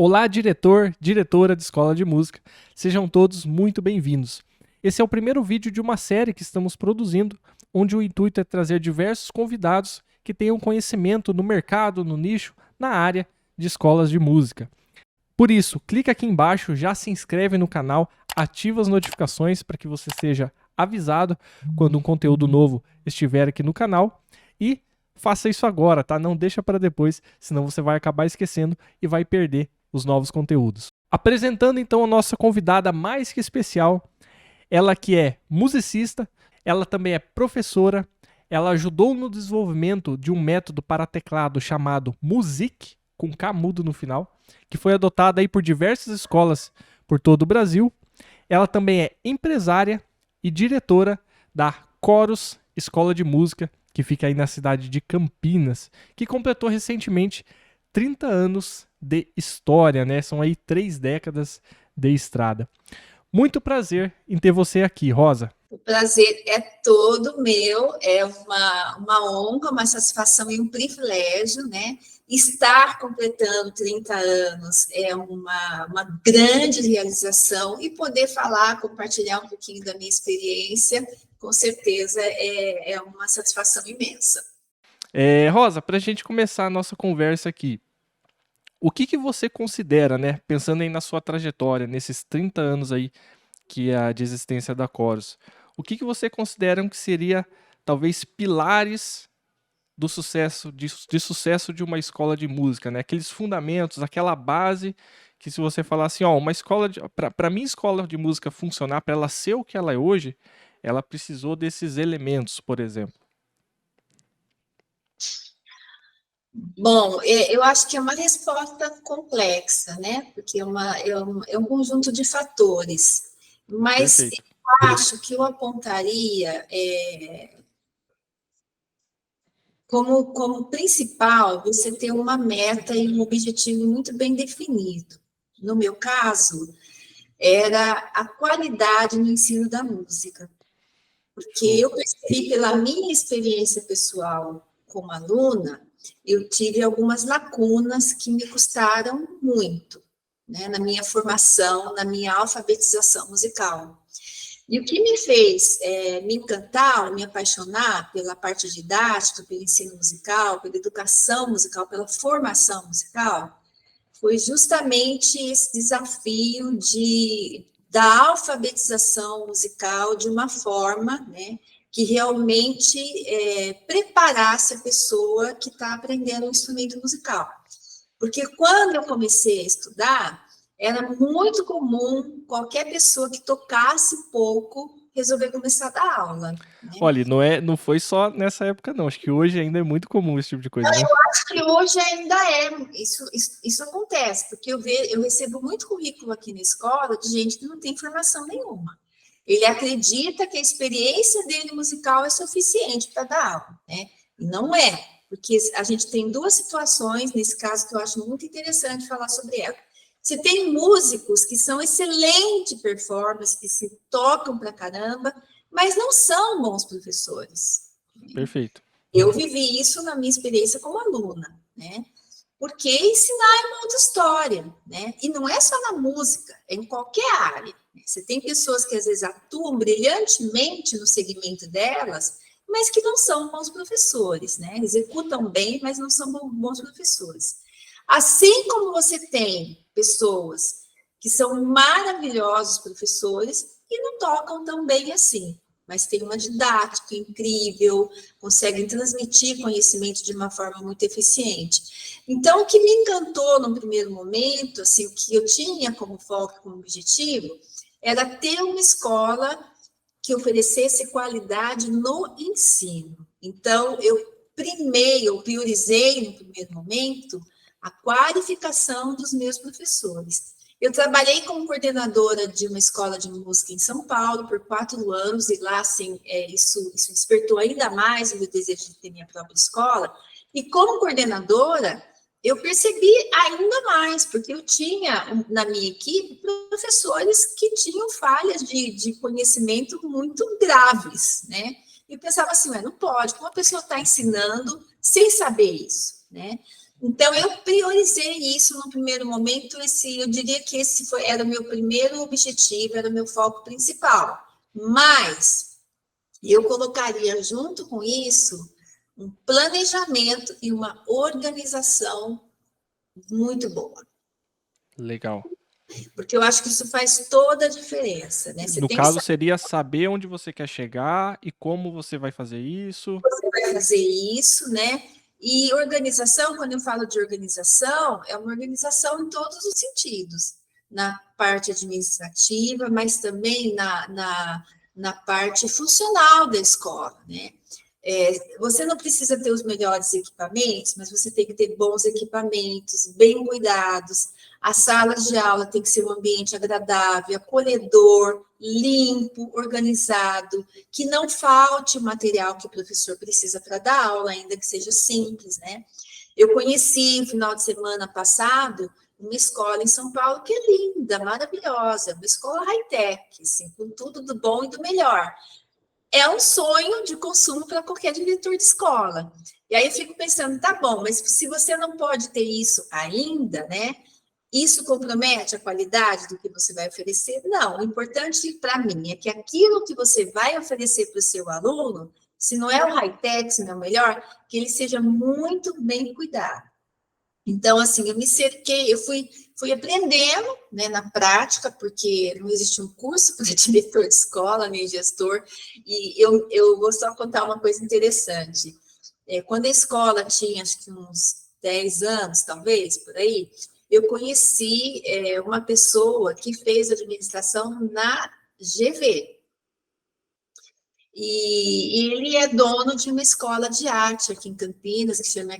Olá, diretor, diretora de escola de música. Sejam todos muito bem-vindos. Esse é o primeiro vídeo de uma série que estamos produzindo, onde o intuito é trazer diversos convidados que tenham conhecimento no mercado, no nicho, na área de escolas de música. Por isso, clica aqui embaixo, já se inscreve no canal, ativa as notificações para que você seja avisado quando um conteúdo novo estiver aqui no canal e faça isso agora, tá? Não deixa para depois, senão você vai acabar esquecendo e vai perder os novos conteúdos. Apresentando então a nossa convidada mais que especial, ela que é musicista, ela também é professora, ela ajudou no desenvolvimento de um método para teclado chamado Music, com K mudo no final, que foi adotado aí por diversas escolas por todo o Brasil. Ela também é empresária e diretora da Chorus Escola de Música, que fica aí na cidade de Campinas, que completou recentemente 30 anos de história, né? São aí 3 décadas de estrada. Muito prazer em ter você aqui, Rosa. O prazer é todo meu, é uma honra, uma satisfação e um privilégio, né? Estar completando 30 anos é uma grande realização e poder falar, compartilhar um pouquinho da minha experiência, com certeza é uma satisfação imensa. Rosa, para a gente começar a nossa conversa aqui, o que você considera, né, pensando aí na sua trajetória, nesses 30 anos aí que é de existência da Chorus, o que você considera que seria, talvez, pilares do sucesso, de sucesso de uma escola de música, né? Aqueles fundamentos, aquela base que se você falar assim, ó, uma escola para minha escola de música funcionar, para ela ser o que ela é hoje, ela precisou desses elementos, por exemplo. Bom, eu acho que é uma resposta complexa, né? Porque é um conjunto de fatores. Mas Perfeito. eu acho que eu apontaria como principal você ter uma meta e um objetivo muito bem definido. No meu caso, era a qualidade no ensino da música. Porque Show. eu percebi pela minha experiência pessoal como aluna, eu tive algumas lacunas que me custaram muito, né, na minha formação, na minha alfabetização musical. E o que me fez me encantar, me apaixonar pela parte didática, pelo ensino musical, pela educação musical, pela formação musical, foi justamente esse desafio da alfabetização musical de uma forma, né, que realmente preparasse a pessoa que está aprendendo um instrumento musical. Porque quando eu comecei a estudar, era muito comum qualquer pessoa que tocasse pouco resolver começar a dar aula, né? Olha, não foi só nessa época, não. Acho que hoje ainda é muito comum esse tipo de coisa, né? Acho que hoje ainda isso acontece, porque eu recebo muito currículo aqui na escola de gente que não tem formação nenhuma. Ele acredita que a experiência dele musical é suficiente para dar aula, né? E não é, porque a gente tem duas situações, nesse caso, que eu acho muito interessante falar sobre ela. Você tem músicos que são excelente performance, que se tocam pra caramba, mas não são bons professores. Perfeito. Eu vivi isso na minha experiência como aluna, né? Porque ensinar é uma outra história, né? E não é só na música, é em qualquer área. Você tem pessoas que às vezes atuam brilhantemente no segmento delas, mas que não são bons professores, né? Executam bem, mas não são bons professores. Assim como você tem pessoas que são maravilhosos professores e não tocam tão bem assim, mas têm uma didática incrível, conseguem transmitir conhecimento de uma forma muito eficiente. Então, o que me encantou no primeiro momento, assim, o que eu tinha como foco, como objetivo, era ter uma escola que oferecesse qualidade no ensino. Então, eu priorizei no primeiro momento a qualificação dos meus professores. Eu trabalhei como coordenadora de uma escola de música em São Paulo por 4 anos, e lá, assim, isso despertou ainda mais o meu desejo de ter minha própria escola. E como coordenadora, eu percebi ainda mais, porque eu tinha na minha equipe professores que tinham falhas de conhecimento muito graves, né? E eu pensava assim, não pode, como a pessoa está ensinando sem saber isso, né? Então, eu priorizei isso no primeiro momento, eu diria que era o meu primeiro objetivo, era o meu foco principal. Mas eu colocaria junto com isso um planejamento e uma organização muito boa. Legal. Porque eu acho que isso faz toda a diferença, né? Você No tem que caso, saber seria saber onde você quer chegar e como você vai fazer isso. que você vai fazer isso, né? E organização, quando eu falo de organização, é uma organização em todos os sentidos. Na parte administrativa, mas também na parte funcional da escola, né? Você não precisa ter os melhores equipamentos, mas você tem que ter bons equipamentos, bem cuidados. As salas de aula tem que ser um ambiente agradável, acolhedor, limpo, organizado, que não falte o material que o professor precisa para dar aula, ainda que seja simples, né? Eu conheci no final de semana passado uma escola em São Paulo que é linda, maravilhosa, uma escola high-tech, assim, com tudo do bom e do melhor. É um sonho de consumo para qualquer diretor de escola. E aí eu fico pensando, tá bom, mas se você não pode ter isso ainda, né? Isso compromete a qualidade do que você vai oferecer? Não, o importante para mim é que aquilo que você vai oferecer para o seu aluno, se não é o high-tech, se não é o melhor, que ele seja muito bem cuidado. Então, assim, eu me cerquei, eu fui aprendendo, né, na prática, porque não existe um curso para diretor de escola, nem gestor, e eu vou só contar uma coisa interessante. Quando a escola tinha, acho que uns 10 anos, talvez, por aí, eu conheci uma pessoa que fez administração na GV, e ele é dono de uma escola de arte aqui em Campinas, que chama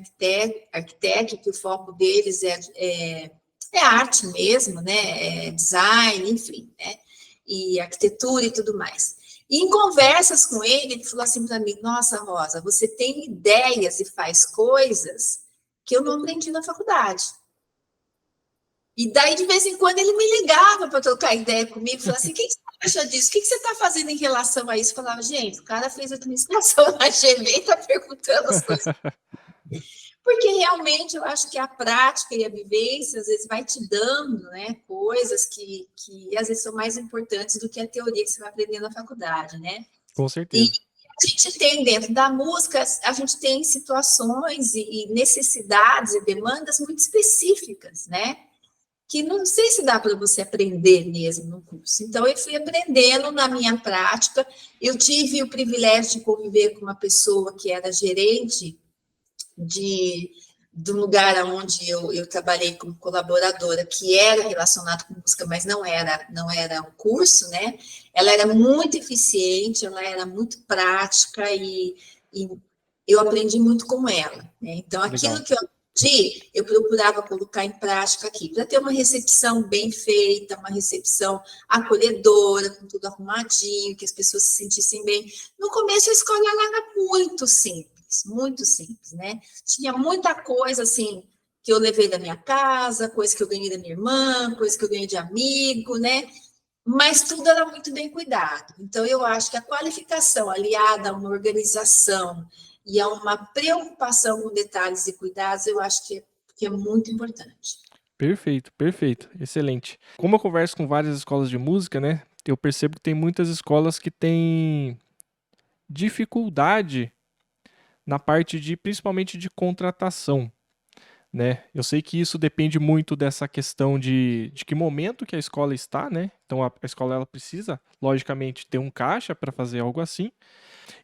Arquitec, que o foco deles é arte mesmo, né? É design, enfim, né? E arquitetura e tudo mais. E em conversas com ele, ele falou assim para mim: Nossa, Rosa, você tem ideias e faz coisas que eu não aprendi na faculdade. E daí, de vez em quando, ele me ligava para trocar ideia comigo, falava assim, o que você acha disso? O que você está fazendo em relação a isso? Eu falava, gente, o cara fez administração na GV e está perguntando as coisas. Porque realmente eu acho que a prática e a vivência, às vezes, vai te dando, né, coisas que às vezes são mais importantes do que a teoria que você vai aprender na faculdade, né? Com E certeza. a gente tem dentro da música, a gente tem situações e necessidades e demandas muito específicas, né? Que não sei se dá para você aprender mesmo no curso. Então, eu fui aprendendo na minha prática. Eu tive o privilégio de conviver com uma pessoa que era gerente do lugar onde eu trabalhei como colaboradora, que era relacionado com música, mas não era um curso, né? Ela era muito eficiente, ela era muito prática e eu aprendi muito com ela, né? Então, Legal. aquilo que eu procurava colocar em prática aqui, para ter uma recepção bem feita, uma recepção acolhedora, com tudo arrumadinho, que as pessoas se sentissem bem. No começo, a escola era muito simples, né? Tinha muita coisa, assim, que eu levei da minha casa, coisa que eu ganhei da minha irmã, coisa que eu ganhei de amigo, né? Mas tudo era muito bem cuidado. Então, eu acho que a qualificação aliada a uma organização e a uma preocupação com detalhes e cuidados, eu acho que é muito importante. Perfeito, perfeito. Excelente. Como eu converso com várias escolas de música, né? Eu percebo que tem muitas escolas que têm dificuldade na parte de, principalmente de contratação, né? Eu sei que isso depende muito dessa questão de que momento que a escola está, né? Então a escola ela precisa, logicamente, ter um caixa para fazer algo assim.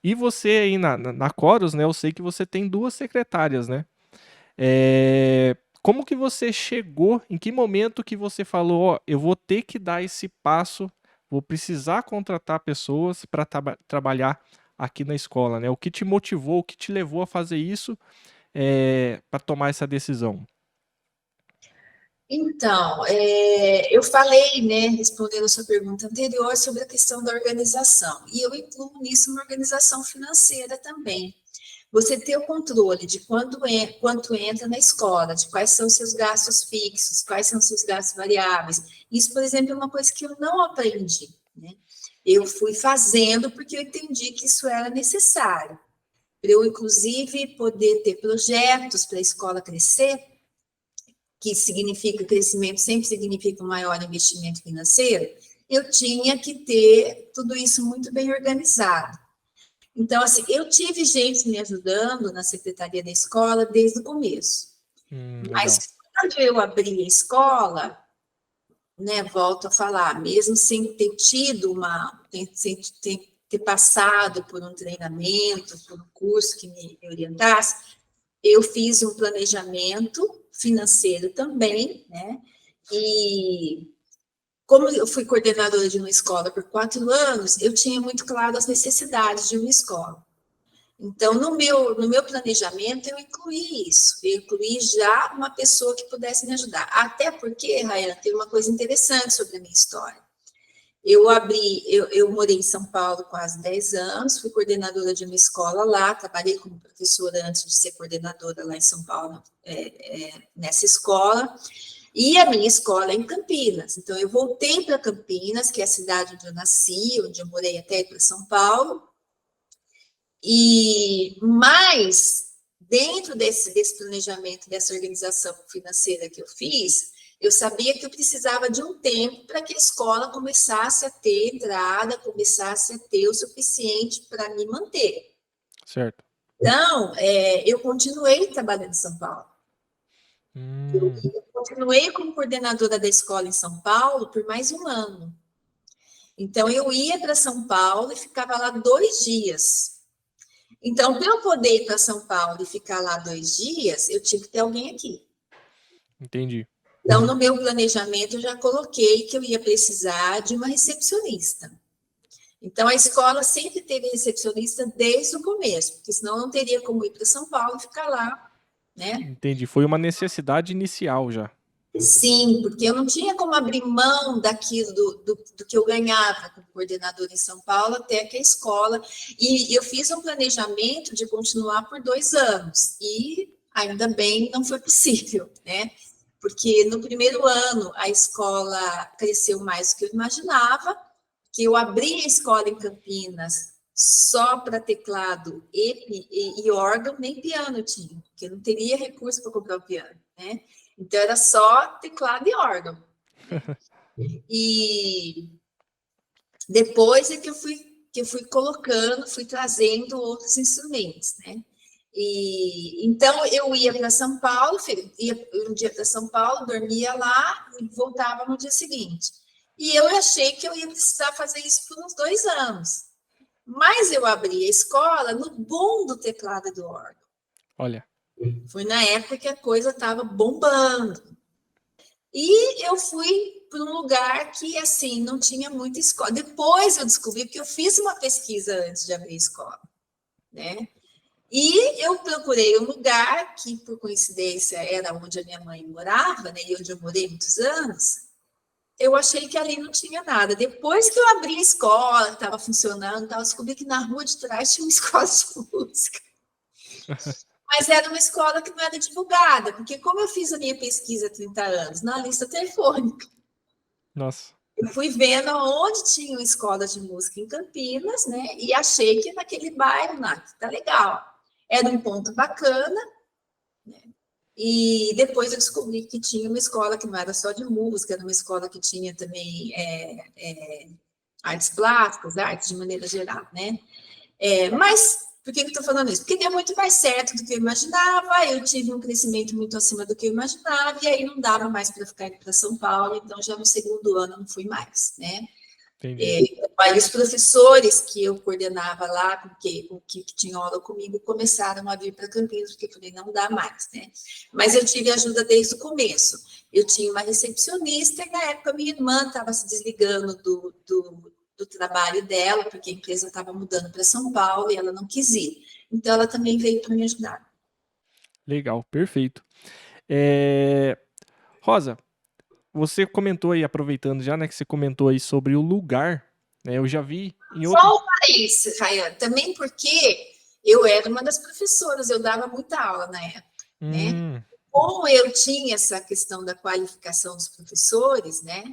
E você aí na Chorus, né? Eu sei que você tem duas secretárias, né? Como que você chegou? Em que momento que você falou, ó, eu vou ter que dar esse passo, vou precisar contratar pessoas para trabalhar aqui na escola, né? O que te motivou, o que te levou a fazer isso para tomar essa decisão? Então, eu falei, né, respondendo a sua pergunta anterior, sobre a questão da organização, e eu incluo nisso uma organização financeira também. Você ter o controle de quanto entra na escola, de quais são os seus gastos fixos, quais são os seus gastos variáveis. Isso, por exemplo, é uma coisa que eu não aprendi, né? Eu fui fazendo porque eu entendi que isso era necessário. para eu, inclusive, poder ter projetos para a escola crescer, que significa crescimento, sempre significa um maior investimento financeiro, eu tinha que ter tudo isso muito bem organizado. Então, assim, eu tive gente me ajudando na secretaria da escola desde o começo. Legal. Mas quando eu abri a escola, né, volto a falar, mesmo sem ter tido sem ter passado por um treinamento, por um curso que me orientasse, eu fiz um planejamento financeiro também, né, e como eu fui coordenadora de uma escola por 4 anos, eu tinha muito claro as necessidades de uma escola. Então, no meu planejamento, eu incluí isso. Eu incluí já uma pessoa que pudesse me ajudar. Até porque, Rayane, tem uma coisa interessante sobre a minha história. Eu morei em São Paulo quase 10 anos, fui coordenadora de uma escola lá, trabalhei como professora antes de ser coordenadora lá em São Paulo, nessa escola. E a minha escola é em Campinas. Então, eu voltei para Campinas, que é a cidade onde eu nasci, onde eu morei até ir para São Paulo. Mas, dentro desse planejamento, dessa organização financeira que eu fiz, eu sabia que eu precisava de um tempo para que a escola começasse a ter entrada, começasse a ter o suficiente para me manter. Certo. Então, eu continuei trabalhando em São Paulo. Eu continuei como coordenadora da escola em São Paulo por mais um ano. Então, eu ia para São Paulo e ficava lá 2 dias. Então, para eu poder ir para São Paulo e ficar lá 2 dias, eu tinha que ter alguém aqui. Entendi. Então, no meu planejamento, eu já coloquei que eu ia precisar de uma recepcionista. Então, a escola sempre teve recepcionista desde o começo, porque senão eu não teria como ir para São Paulo e ficar lá, né? Entendi. Foi uma necessidade inicial já. Sim, porque eu não tinha como abrir mão daquilo do que eu ganhava como coordenadora em São Paulo até que a escola. E eu fiz um planejamento de continuar por 2 anos. E ainda bem não foi possível, né? Porque no primeiro ano a escola cresceu mais do que eu imaginava, que eu abri a escola em Campinas só para teclado e órgão, nem piano tinha, porque eu não teria recurso para comprar o piano, né? Então, era só teclado e órgão. E depois é que eu fui colocando, fui trazendo outros instrumentos, né? Então, eu ia para São Paulo, ia um dia para São Paulo, dormia lá e voltava no dia seguinte. E eu achei que eu ia precisar fazer isso por uns 2 anos. Mas eu abri a escola no boom do teclado e do órgão. Olha. Foi na época que a coisa estava bombando. E eu fui para um lugar que, assim, não tinha muita escola. Depois eu descobri que eu fiz uma pesquisa antes de abrir a escola, né? E eu procurei um lugar que, por coincidência, era onde a minha mãe morava, né? E onde eu morei muitos anos. Eu achei que ali não tinha nada. Depois que eu abri a escola, estava funcionando, eu descobri que na rua de trás tinha uma escola de música. Mas era uma escola que não era divulgada, porque como eu fiz a minha pesquisa há 30 anos, na lista telefônica, Nossa. eu fui vendo onde tinha uma escola de música em Campinas, né? E achei que naquele bairro, tá legal. Era um ponto bacana, né? E depois eu descobri que tinha uma escola que não era só de música, era uma escola que tinha também artes plásticas, artes de maneira geral, né? Mas por que eu estou falando isso? Porque deu muito mais certo do que eu imaginava, eu tive um crescimento muito acima do que eu imaginava, e aí não dava mais para ficar indo para São Paulo, então já no segundo ano eu não fui mais, né? Entendi. Aí os professores que eu coordenava lá, que tinham aula comigo, começaram a vir para Campinas, porque eu falei, não dá mais, né? Mas eu tive ajuda desde o começo. Eu tinha uma recepcionista, e na época minha irmã estava se desligando do trabalho dela, porque a empresa estava mudando para São Paulo e ela não quis ir. Então, ela também veio para me ajudar. Legal, perfeito. Rosa, você comentou aí, aproveitando já, né, que você comentou aí sobre o lugar, né? Eu já vi em Só outro. isso, Rayane, também porque eu era uma das professoras, eu dava muita aula na época, né? Como eu tinha essa questão da qualificação dos professores, né?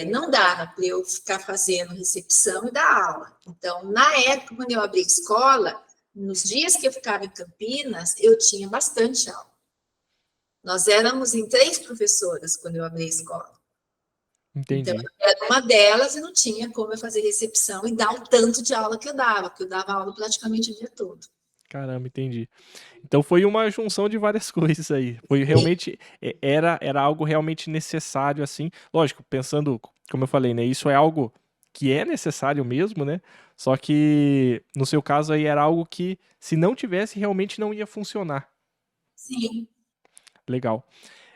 Não dava para eu ficar fazendo recepção e dar aula. Então, na época, quando eu abri a escola, nos dias que eu ficava em Campinas, eu tinha bastante aula. Nós éramos em 3 professoras quando eu abri a escola. Então, Entendi. eu era uma delas e não tinha como eu fazer recepção e dar o tanto de aula que eu dava, porque eu dava aula praticamente o dia todo. Caramba, entendi. Então foi uma junção de várias coisas aí. Foi E, realmente era algo realmente necessário, assim. Lógico, pensando, como eu falei, né, isso é algo que é necessário mesmo, né, só que no seu caso aí era algo que se não tivesse realmente não ia funcionar. sim, Legal.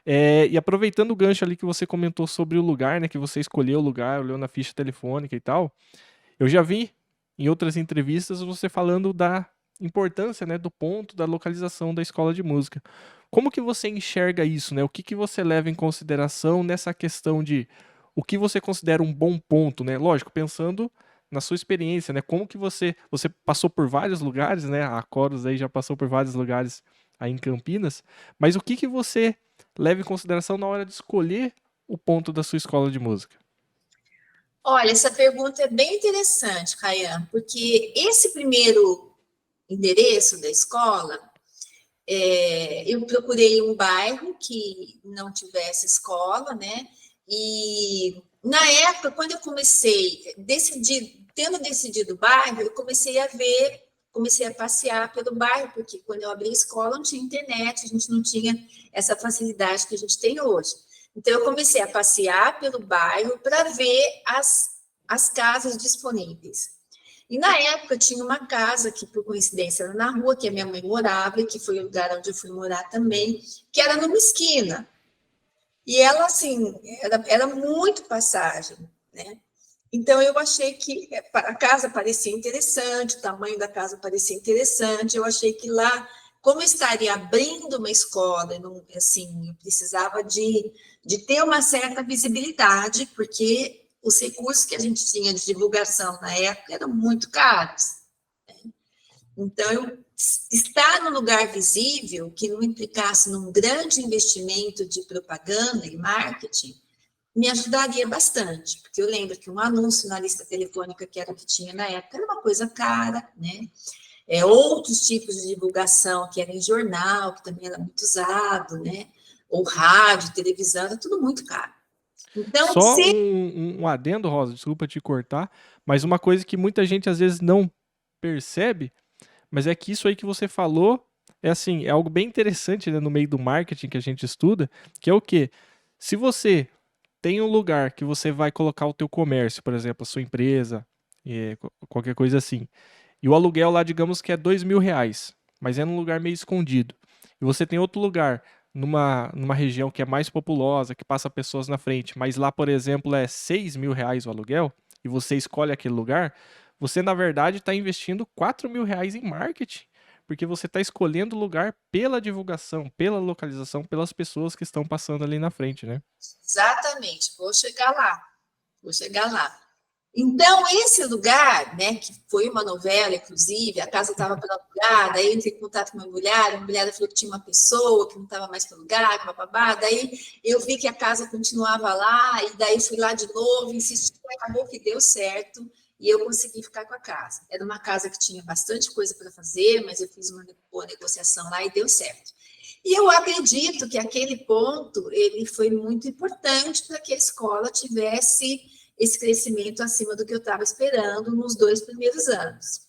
E aproveitando o gancho ali que você comentou sobre o lugar, né, que você escolheu o lugar, olhou na ficha telefônica e tal, eu já vi em outras entrevistas você falando da importância, né, do ponto, da localização da escola de música. Como que você enxerga isso, né? O que que você leva em consideração nessa questão de o que você considera um bom ponto, né? Lógico, pensando na sua experiência, né? Como que você passou por vários lugares, né? A Coros aí já passou por vários lugares aí em Campinas, mas o que que você leva em consideração na hora de escolher o ponto da sua escola de música? olha, essa pergunta é bem interessante, Caian, porque esse primeiro endereço da escola, eu procurei um bairro que não tivesse escola, né? E na época, quando eu tendo decidido o bairro, eu comecei a passear pelo bairro, porque quando eu abri a escola não tinha internet, a gente não tinha essa facilidade que a gente tem hoje. Então, eu comecei a passear pelo bairro para ver as casas disponíveis. E na época tinha uma casa que, por coincidência, era na rua que a minha mãe morava, e que foi o lugar onde eu fui morar também, que era numa esquina. E ela, assim, era muito passagem, né? Então, eu achei que a casa parecia interessante, o tamanho da casa parecia interessante, eu achei que lá, como eu estaria abrindo uma escola, não, assim, eu precisava de ter uma certa visibilidade, porque os recursos que a gente tinha de divulgação na época eram muito caros. Então, estar num lugar visível, que não implicasse num grande investimento de propaganda e marketing, me ajudaria bastante, porque eu lembro que um anúncio na lista telefônica, que era o que tinha na época, era uma coisa cara, né? Outros tipos de divulgação, que era em jornal, que também era muito usado, né? Ou rádio, televisão, era tudo muito caro. Então, Só se um adendo, Rosa, desculpa te cortar, mas uma coisa que muita gente às vezes não percebe, mas é que isso aí que você falou é assim, é algo bem interessante, né, no meio do marketing que a gente estuda, que é o quê? Se você tem um lugar que você vai colocar o teu comércio, por exemplo, a sua empresa, qualquer coisa assim, e o aluguel lá, digamos que é R$ 2.000, mas é num lugar meio escondido. E você tem outro lugar, numa região que é mais populosa, que passa pessoas na frente, mas lá, por exemplo, é R$ 6.000 o aluguel, e você escolhe aquele lugar, você, na verdade, está investindo R$ 4.000 em marketing, porque você está escolhendo o lugar pela divulgação, pela localização, pelas pessoas que estão passando ali na frente, né? exatamente, vou chegar lá, vou chegar lá. Então, esse lugar, né, que foi uma novela, inclusive, a casa estava para alugar, daí eu entrei em contato com uma mulher, a mulher falou que tinha uma pessoa que não estava mais para alugar, que bababá, daí eu vi que a casa continuava lá, e daí fui lá de novo, insisti, acabou que deu certo, e eu consegui ficar com a casa. Era uma casa que tinha bastante coisa para fazer, mas eu fiz uma boa negociação lá e deu certo. E eu acredito que aquele ponto, ele foi muito importante para que a escola tivesse esse crescimento acima do que eu estava esperando nos 2 primeiros anos.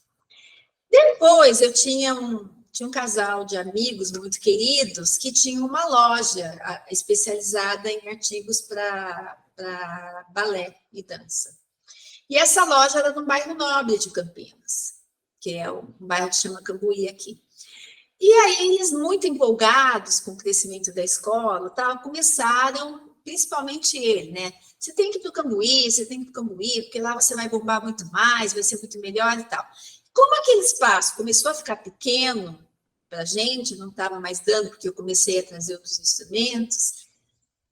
Depois, eu tinha um casal de amigos muito queridos que tinham uma loja especializada em artigos para balé e dança. E essa loja era no bairro Nobre de Campinas, que é um bairro que chama Cambuí aqui. E aí, eles, muito empolgados com o crescimento da escola, começaram, principalmente ele, né? Você tem que ir para o Cambuí, você tem que ir para o Cambuí, porque lá você vai bombar muito mais, vai ser muito melhor e tal. Como aquele espaço começou a ficar pequeno para a gente, não estava mais dando, porque eu comecei a trazer outros instrumentos,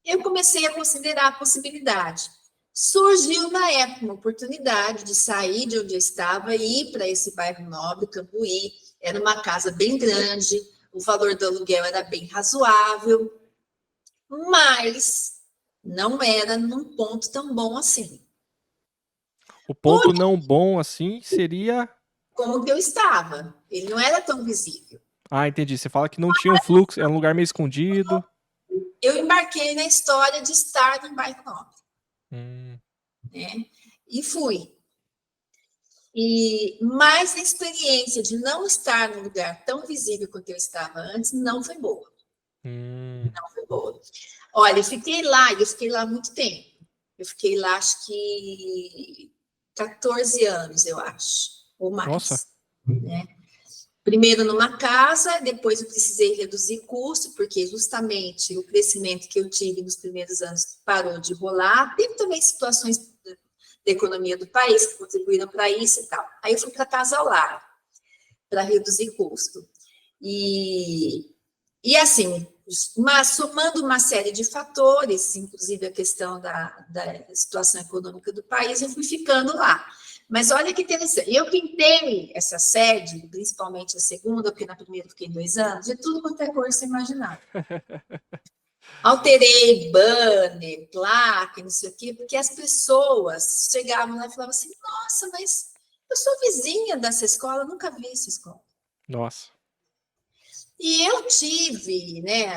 eu comecei a considerar a possibilidade. Surgiu na época uma oportunidade de sair de onde eu estava e ir para esse bairro nobre, Cambuí. Era uma casa bem grande, o valor do aluguel era bem razoável, mas não era num ponto tão bom assim. O Por ponto não bom assim seria. como que eu estava. Ele não era tão visível. Ah, entendi. Você fala que não tinha um fluxo, é um lugar meio escondido. Eu embarquei na história de estar no bairro nobre, né? E fui. Mas a experiência de não estar num lugar tão visível quanto eu estava antes não foi boa. Não foi boa. Olha, eu fiquei lá muito tempo. Eu fiquei lá, acho que 14 anos, eu acho, ou mais. Nossa. Né? Primeiro numa casa, depois eu precisei reduzir custo, porque justamente o crescimento que eu tive nos primeiros anos parou de rolar. Teve também situações da economia do país que contribuíram para isso e tal. Aí eu fui para casa ao lar, para reduzir custo. E assim, somando uma série de fatores, inclusive a questão da situação econômica do país, eu fui ficando lá. Mas olha que interessante, eu pintei essa sede, principalmente a segunda, porque na primeira fiquei 2 anos, de tudo quanto é cor você imaginar. Alterei banner, placa, não sei o quê, porque as pessoas chegavam lá e falavam assim, nossa, mas eu sou vizinha dessa escola, nunca vi essa escola. Nossa. E eu tive, né,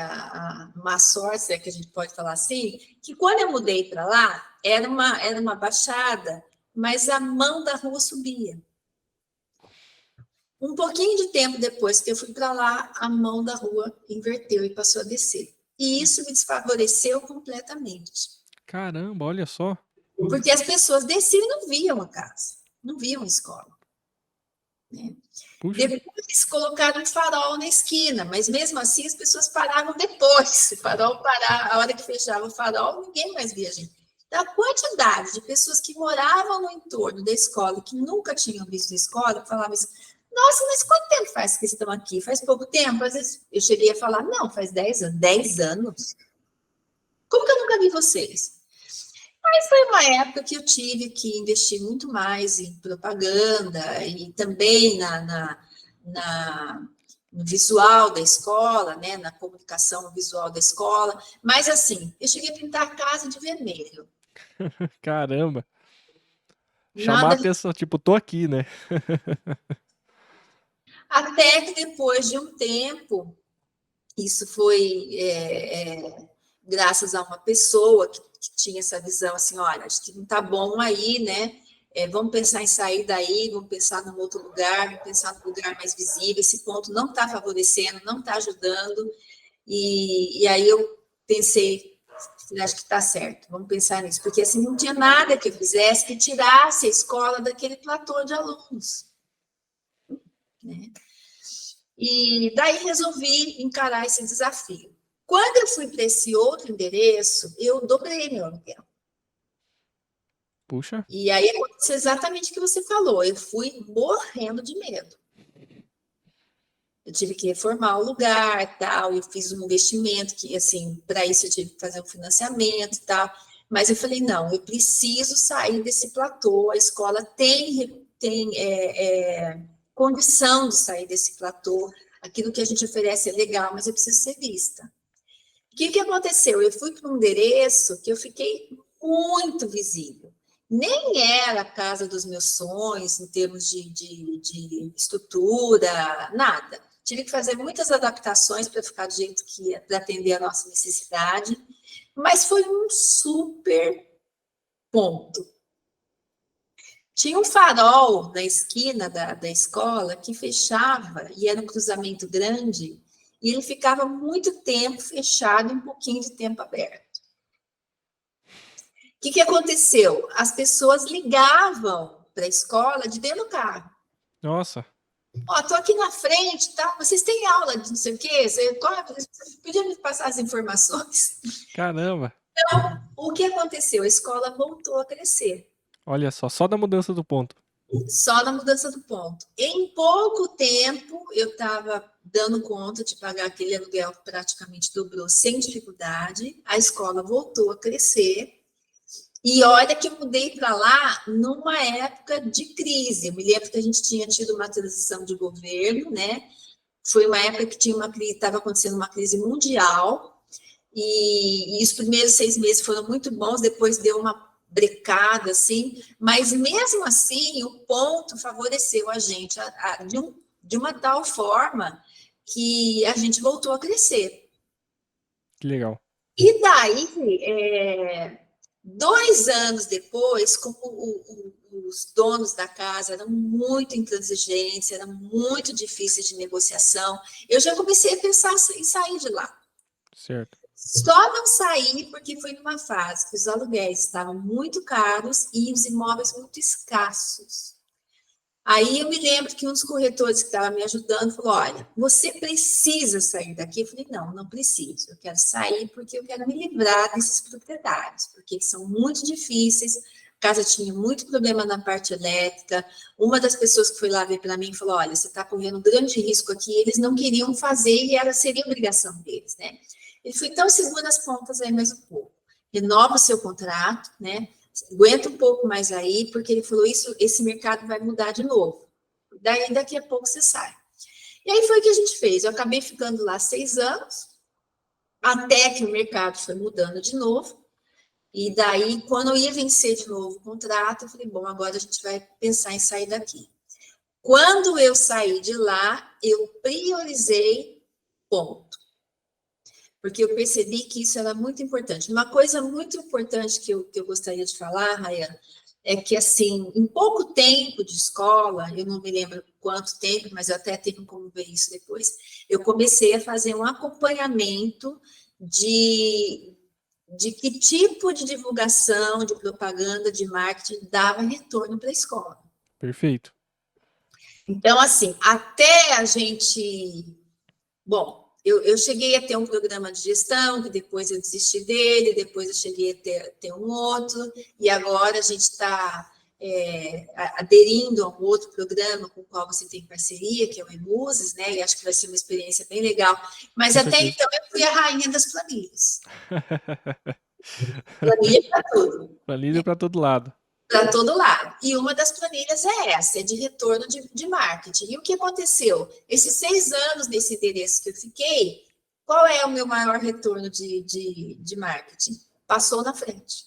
uma sorte, é que a gente pode falar assim, que quando eu mudei para lá, era uma baixada, mas a mão da rua subia. Um pouquinho de tempo depois que eu fui para lá, a mão da rua inverteu e passou a descer. E isso me desfavoreceu completamente. Caramba, olha só. Porque as pessoas desciam e não viam a casa, não viam a escola. Né? Depois colocaram um farol na esquina, mas mesmo assim as pessoas paravam depois. O farol parar, a hora que fechava o farol, ninguém mais via a gente. Então, a quantidade de pessoas que moravam no entorno da escola, que nunca tinham visto a escola, falavam assim, nossa, mas quanto tempo faz que estão aqui? Faz pouco tempo? Às vezes eu cheguei a falar, não, faz 10 anos. 10 anos? Como que eu nunca vi vocês? Mas foi uma época que eu tive que investir muito mais em propaganda e também no visual da escola, né, na comunicação visual da escola. Mas, assim, eu cheguei a pintar a casa de vermelho. Caramba. Chamar Nada... a pessoa, tipo, tô aqui, né? Até que depois de um tempo, isso foi graças a uma pessoa que tinha essa visão assim, olha, acho que não está bom aí, né? Vamos pensar em sair daí, vamos pensar num outro lugar, vamos pensar num lugar mais visível, esse ponto não está favorecendo, não está ajudando, e aí eu pensei, acho que está certo, vamos pensar nisso, porque assim, não tinha nada que eu fizesse que tirasse a escola daquele platô de alunos, né? E daí resolvi encarar esse desafio. Quando eu fui para esse outro endereço, eu dobrei meu aluguel. Puxa. E aí aconteceu exatamente o que você falou. Eu fui morrendo de medo. Eu tive que reformar o lugar, tal. Eu fiz um investimento que, assim, para isso eu tive que fazer um financiamento e tal. Mas eu falei, não, eu preciso sair desse platô. A escola tem condição de sair desse platô. Aquilo que a gente oferece é legal, mas eu preciso ser vista. O que aconteceu? Eu fui para um endereço que eu fiquei muito visível. Nem era a casa dos meus sonhos, em termos de estrutura, nada. Tive que fazer muitas adaptações para ficar do jeito que ia, para atender a nossa necessidade, mas foi um super ponto. Tinha um farol na esquina da escola que fechava, e era um cruzamento grande, e ele ficava muito tempo fechado e um pouquinho de tempo aberto. O que aconteceu? As pessoas ligavam para a escola de dentro do carro. Nossa. Ó, tô aqui na frente, tá? Vocês têm aula de não sei o quê? Você podia me passar as informações? Caramba. Então, o que aconteceu? A escola voltou a crescer. Olha só da mudança do ponto. Só na mudança do ponto. Em pouco tempo, eu estava dando conta de pagar aquele aluguel que praticamente dobrou sem dificuldade. A escola voltou a crescer. E olha que eu mudei para lá numa época de crise. Eu me lembro que a gente tinha tido uma transição de governo, né? Foi uma época que tinha estava acontecendo uma crise mundial. E os primeiros 6 meses foram muito bons, depois deu uma brecada, assim, mas mesmo assim o ponto favoreceu a gente de uma tal forma que a gente voltou a crescer. Que legal. E daí, 2 anos depois, como os donos da casa eram muito intransigentes, eram muito difíceis de negociação, eu já comecei a pensar em sair de lá. Certo. Só não saí porque foi numa fase que os aluguéis estavam muito caros e os imóveis muito escassos. Aí eu me lembro que um dos corretores que estava me ajudando falou: olha, você precisa sair daqui. Eu falei: não, não preciso. Eu quero sair porque eu quero me livrar desses proprietários, porque eles são muito difíceis. A casa tinha muito problema na parte elétrica. Uma das pessoas que foi lá ver para mim falou: olha, você está correndo um grande risco aqui. Eles não queriam fazer e seria obrigação deles, né? Ele foi: então segura as pontas aí mais um pouco. Renova o seu contrato, né? Aguenta um pouco mais aí, porque ele falou: esse mercado vai mudar de novo. Daí, daqui a pouco você sai. E aí foi o que a gente fez. Eu acabei ficando lá 6 anos, até que o mercado foi mudando de novo. E daí, quando eu ia vencer de novo o contrato, eu falei: bom, agora a gente vai pensar em sair daqui. Quando eu saí de lá, eu priorizei ponto. Porque eu percebi que isso era muito importante. Uma coisa muito importante que eu gostaria de falar, Rayana, é que, assim, em pouco tempo de escola, eu não me lembro quanto tempo, mas eu até tenho como ver isso depois, eu comecei a fazer um acompanhamento de que tipo de divulgação, de propaganda, de marketing dava retorno para a escola. Perfeito. Então, assim, até a gente... Bom, eu cheguei a ter um programa de gestão, que depois eu desisti dele, depois eu cheguei a ter um outro, e agora a gente está aderindo a um outro programa com o qual você tem parceria, que é o Emuses, né? E acho que vai ser uma experiência bem legal. Mas Com até certeza. então eu fui a rainha das planilhas. Planilha para tudo. Planilha para todo lado. Para todo lado. E uma das planilhas é essa, é de retorno de marketing. E o que aconteceu? Esses 6 anos nesse endereço que eu fiquei, qual é o meu maior retorno de marketing? Passou na frente.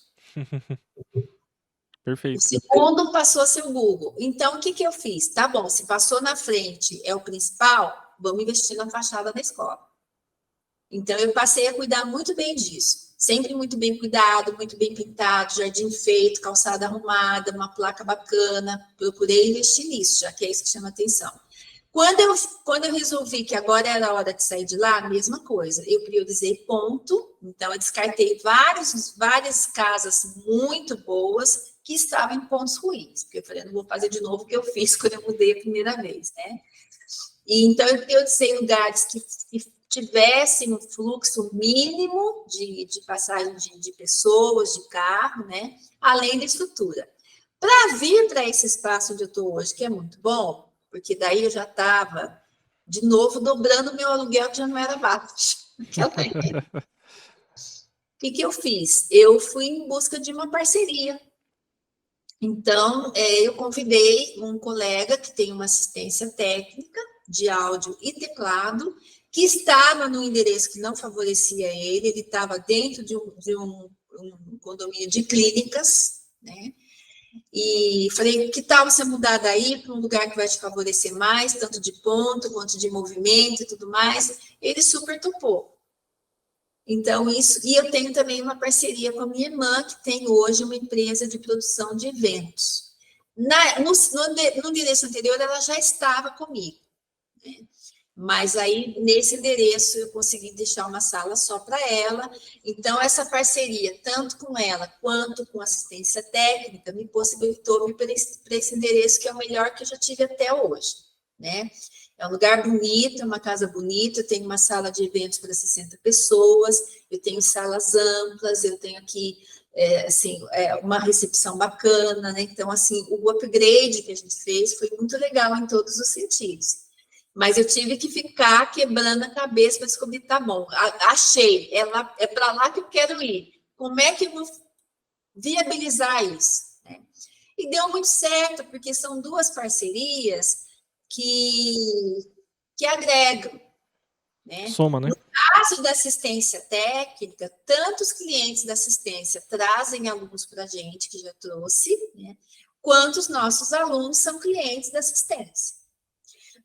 O Perfeito. segundo passou a ser o Google. Então, o que eu fiz? Tá bom, se passou na frente é o principal, vamos investir na fachada da escola. Então, eu passei a cuidar muito bem disso. Sempre muito bem cuidado, muito bem pintado, jardim feito, calçada arrumada, uma placa bacana. Procurei investir nisso, já que é isso que chama atenção. Quando eu resolvi que agora era a hora de sair de lá, a mesma coisa. Eu priorizei ponto, então eu descartei várias casas muito boas que estavam em pontos ruins. Porque eu falei: não vou fazer de novo o que eu fiz quando eu mudei a primeira vez, né? E então eu priorizei lugares que tivessem um fluxo mínimo de passagem de pessoas, de carro, né? Além da estrutura. Para vir para esse espaço onde eu estou hoje, que é muito bom, porque daí eu já estava, de novo, dobrando o meu aluguel, que já não era baixo. O que eu fiz? Eu fui em busca de uma parceria. Então, eu convidei um colega que tem uma assistência técnica de áudio e teclado, que estava no endereço que não favorecia ele estava dentro de um condomínio de clínicas, né? E falei: que tal você mudar daí para um lugar que vai te favorecer mais, tanto de ponto quanto de movimento e tudo mais? Ele super topou. Então, isso. E eu tenho também uma parceria com a minha irmã, que tem hoje uma empresa de produção de eventos. No endereço anterior, ela já estava comigo, né? Mas aí, nesse endereço, eu consegui deixar uma sala só para ela. Então, essa parceria, tanto com ela quanto com assistência técnica, me possibilitou vir para esse endereço, que é o melhor que eu já tive até hoje, né? É um lugar bonito, é uma casa bonita, eu tenho uma sala de eventos para 60 pessoas, eu tenho salas amplas, eu tenho aqui uma recepção bacana, né? Então, assim, o upgrade que a gente fez foi muito legal em todos os sentidos. Mas eu tive que ficar quebrando a cabeça para descobrir: tá bom, achei, é para lá que eu quero ir. Como é que eu vou viabilizar isso? Né? E deu muito certo, porque são 2 parcerias que agregam. Né? Soma, né? No caso da assistência técnica, tanto os clientes da assistência trazem alunos para a gente, que já trouxe, né, quanto os nossos alunos são clientes da assistência.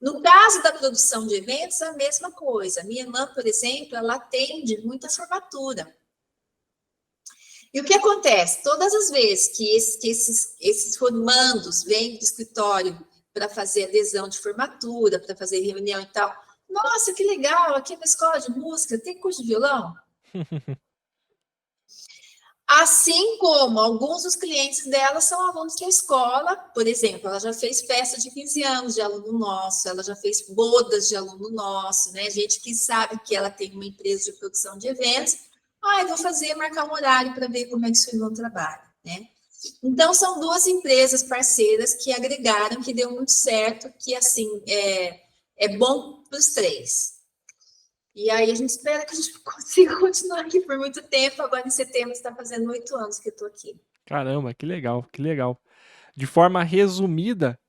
No caso da produção de eventos, é a mesma coisa. Minha irmã, por exemplo, ela atende muita formatura. E o que acontece? Todas as vezes que esses formandos vêm do escritório para fazer adesão de formatura, para fazer reunião e tal, nossa, que legal, aqui na escola de música tem curso de violão? Assim como alguns dos clientes dela são alunos da escola, por exemplo, ela já fez festa de 15 anos de aluno nosso, ela já fez bodas de aluno nosso, né? Gente que sabe que ela tem uma empresa de produção de eventos, eu vou marcar um horário para ver como é que seu irmão trabalha, né? Então, são duas empresas parceiras que agregaram, que deu muito certo, que, assim, é bom para os três. E aí, a gente espera que a gente consiga continuar aqui por muito tempo. Agora, em setembro, está fazendo 8 anos que eu estou aqui. Caramba, que legal, que legal. De forma resumida,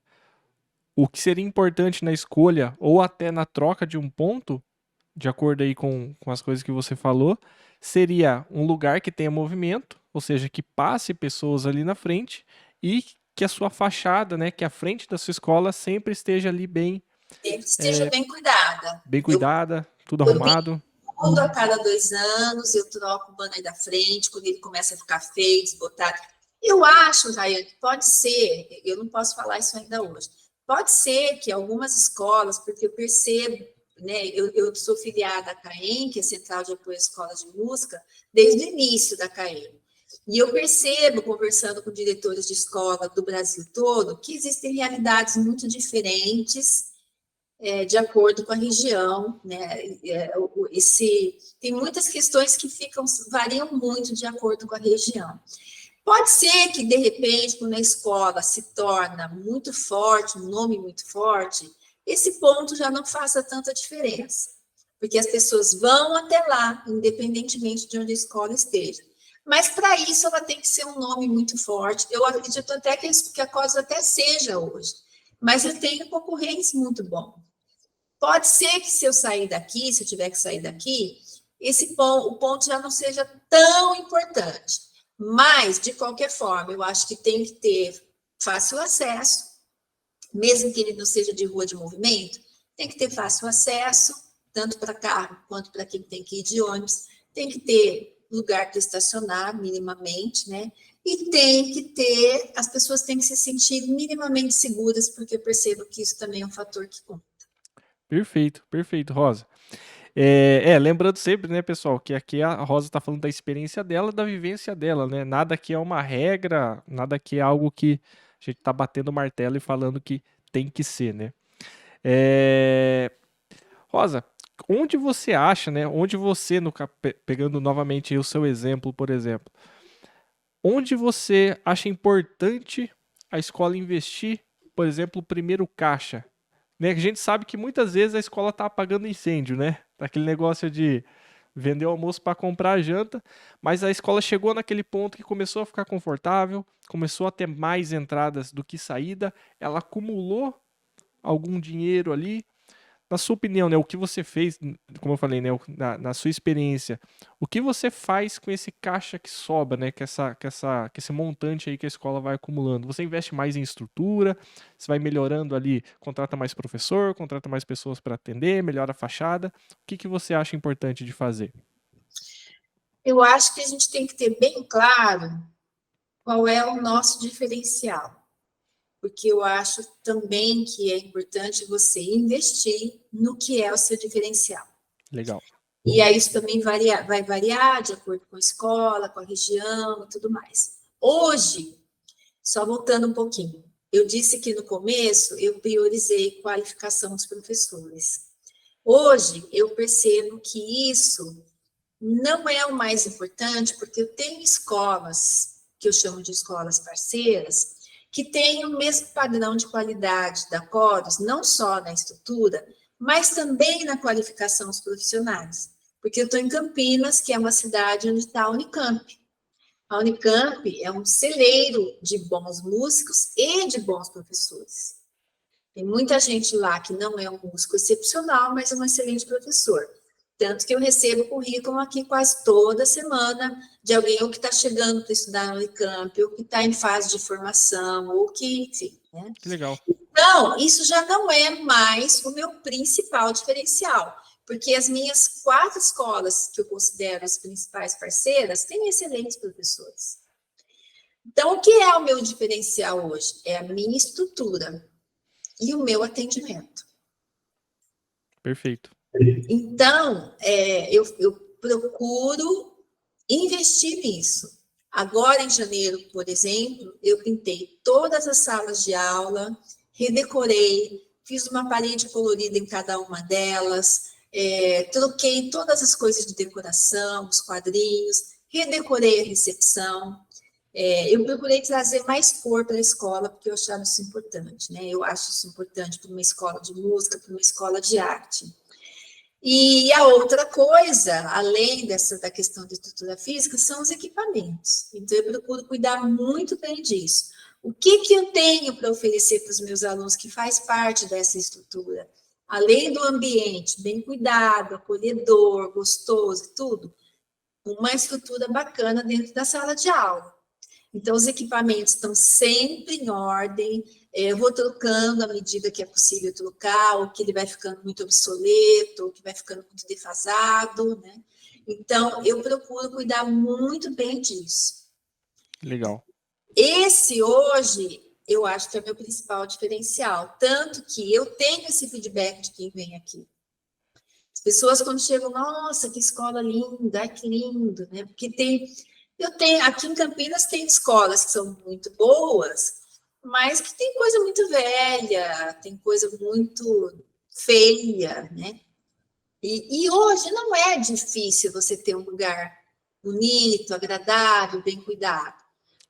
o que seria importante na escolha ou até na troca de um ponto, de acordo aí com as coisas que você falou, seria um lugar que tenha movimento, ou seja, que passe pessoas ali na frente e que a sua fachada, né, que a frente da sua escola sempre esteja ali bem, Sempre esteja bem cuidada. bem cuidada, tudo Eu arrumado. pinto a cada 2 anos, eu troco o banner da frente, quando ele começa a ficar feio, desbotado. Eu acho, Rayane, que pode ser, eu não posso falar isso ainda hoje, pode ser que algumas escolas, porque eu percebo, né, eu sou filiada à CAEM, que é Central de Apoio à Escola de Música, desde o início da CAEM. E eu percebo, conversando com diretores de escola do Brasil todo, que existem realidades muito diferentes, de acordo com a região, né? Tem muitas questões que variam muito de acordo com a região. Pode ser que, de repente, quando a escola se torna muito forte, um nome muito forte, esse ponto já não faça tanta diferença, porque as pessoas vão até lá, independentemente de onde a escola esteja. Mas, para isso, ela tem que ser um nome muito forte. Eu acredito até que a COSA até seja hoje, mas eu tenho concorrentes muito bons. Pode ser que se eu sair daqui, se eu tiver que sair daqui, o ponto já não seja tão importante. Mas, de qualquer forma, eu acho que tem que ter fácil acesso, mesmo que ele não seja de rua de movimento, tem que ter fácil acesso, tanto para carro quanto para quem tem que ir de ônibus, tem que ter lugar para estacionar minimamente, né? E as pessoas têm que se sentir minimamente seguras, porque eu percebo que isso também é um fator que conta. Perfeito, perfeito, Rosa. Lembrando sempre, né, pessoal, que aqui a Rosa está falando da experiência dela, da vivência dela, né? Nada aqui é uma regra, nada aqui é algo que a gente está batendo o martelo e falando que tem que ser, né? Rosa, onde você acha, né? Onde você, pegando novamente aí o seu exemplo, por exemplo, onde você acha importante a escola investir, por exemplo, o primeiro caixa? Né? A gente sabe que muitas vezes a escola está apagando incêndio, né? Aquele negócio de vender o almoço para comprar a janta, mas a escola chegou naquele ponto que começou a ficar confortável, começou a ter mais entradas do que saída, ela acumulou algum dinheiro ali. Na sua opinião, né, o que você fez, como eu falei, né, na sua experiência, o que você faz com esse caixa que sobra, né, que esse montante aí que a escola vai acumulando? Você investe mais em estrutura, você vai melhorando ali, contrata mais professor, contrata mais pessoas para atender, melhora a fachada. O que você acha importante de fazer? Eu acho que a gente tem que ter bem claro qual é o nosso diferencial, porque eu acho também que é importante você investir no que é o seu diferencial. Legal. E aí isso também vai variar de acordo com a escola, com a região e tudo mais. Hoje, só voltando um pouquinho, eu disse que no começo eu priorizei qualificação dos professores. Hoje, eu percebo que isso não é o mais importante, porque eu tenho escolas, que eu chamo de escolas parceiras, que têm o mesmo padrão de qualidade da Coros, não só na estrutura, mas também na qualificação dos profissionais. Porque eu estou em Campinas, que é uma cidade onde está a Unicamp. A Unicamp é um celeiro de bons músicos e de bons professores. Tem muita gente lá que não é um músico excepcional, mas é um excelente professor. Tanto que eu recebo currículo aqui quase toda semana de alguém ou que está chegando para estudar no Unicamp, ou que está em fase de formação, ou que, enfim, né? Que legal. Então, isso já não é mais o meu principal diferencial, porque as minhas 4 escolas, que eu considero as principais parceiras, têm excelentes professores. Então, o que é o meu diferencial hoje? É a minha estrutura e o meu atendimento. Perfeito. Então, eu procuro investir nisso. Agora, em janeiro, por exemplo, eu pintei todas as salas de aula, redecorei, fiz uma parede colorida em cada uma delas, troquei todas as coisas de decoração, os quadrinhos, redecorei a recepção. Eu procurei trazer mais cor para a escola, porque eu achava isso importante, né? Eu acho isso importante para uma escola de música, para uma escola de arte. E a outra coisa, além da questão de estrutura física, são os equipamentos. Então, eu procuro cuidar muito bem disso. O que eu tenho para oferecer para os meus alunos que faz parte dessa estrutura? Além do ambiente bem cuidado, acolhedor, gostoso e tudo, uma estrutura bacana dentro da sala de aula. Então, os equipamentos estão sempre em ordem, eu vou trocando à medida que é possível trocar, ou que ele vai ficando muito obsoleto, ou que vai ficando muito defasado, né? Então, eu procuro cuidar muito bem disso. Legal. Esse, hoje, eu acho que é o meu principal diferencial, tanto que eu tenho esse feedback de quem vem aqui. As pessoas, quando chegam, nossa, que escola linda, que lindo, né? Porque aqui em Campinas tem escolas que são muito boas, mas que tem coisa muito velha, tem coisa muito feia, né? E hoje não é difícil você ter um lugar bonito, agradável, bem cuidado.